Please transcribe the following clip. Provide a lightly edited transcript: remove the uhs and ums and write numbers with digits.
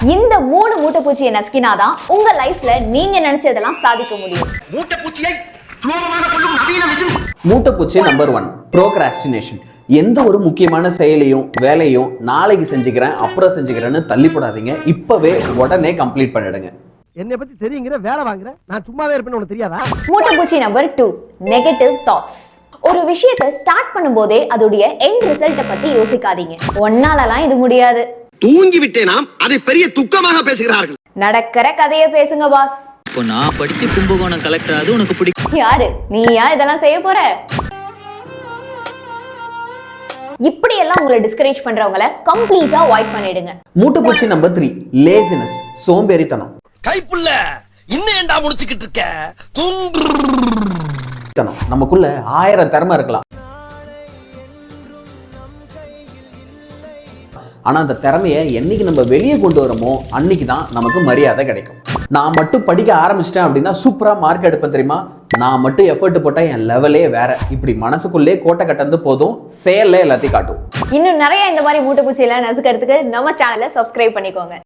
இந்த 3 மூட்டைப்பூச்சியை நசுக்கினாதான் உங்க லைஃப்ல நீங்க நினைச்சதெல்லாம் சாதிக்க முடியும். மூட்டைப்பூச்சியை சுலபமாக கொள்ளும் நவீன மிஷின். மூட்டைப்பூச்சி number 1 procrastination. எந்த ஒரு முக்கியமான செயலையும் வேலையும் நாளைக்கு செஞ்சுக்கிறேன் அப்புறம் செஞ்சுக்கிறேன்னு தள்ளி போடாதீங்க. இப்பவே உடனே கம்ப்ளீட் பண்ணிடுங்க. என்னை பத்தி தெரியுங்கிற வேலை வாங்குற, நான் சும்மாவே இருப்பேன்னு உனக்கு தெரியாதா? மூட்டைப்பூச்சி நம்பர் 2 நெகட்டிவ் தாட்ஸ். ஒரு விஷயத்தை ஸ்டார்ட் பண்ணும்போதே அதோடைய எண்ட் ரிசல்ட்டை பத்தி யோசிக்காதீங்க. ஒன்னாலலாம் இது முடியாது. தூங்கி விட்டேனாம், அதை பெரிய துக்கமாக பேசுகிறார்கள். நடக்கிற கதையை பேசுங்க பாஸ். இப்போ நான் படிச்சு கும்பகோணம் கலெக்டர் அது உனக்கு பிடிக்கும். யாரு நீயா இதெல்லாம் செய்ய போற? இப்படி எல்லாம் உங்களை டிஸ்கரேஜ் பண்றவங்களை கம்ப்ளீட்டா அவாய்ட் பண்ணிடுங்க. மூட்டைப்பூச்சி நம்பர் 3 லேசினஸ், சோம்பேறித்தனம். கைப்புள்ள இன்னும் ஏண்டா முடிச்சுக்கிட்டு இருக்க? நமக்குள்ள 1000 திறமை இருக்கலாம், ஆனா அந்த திறமையை என்னைக்கு நம்ம வெளியே கொண்டு வரமோ அன்னைக்கு தான் நமக்கு மரியாதை கிடைக்கும். நான் மட்டும் படிக்க ஆரம்பிச்சிட்டேன் அப்படின்னா சூப்பரா மார்க் எடுப்பேன் தெரியுமா, நான் மட்டும் எஃபர்ட் போட்டா என் லெவலே வேற. இப்படி மனசுக்குள்ளே கோட்டை கட்டந்து போதும், செயல்ல எல்லாத்தையும் காட்டும். இன்னும் நிறைய இந்த மாதிரி மூட்டைப்பூச்சி எல்லாம் நசுக்கிறதுக்கு நம்ம சேனலை சப்ஸ்கிரைப் பண்ணிக்கோங்க.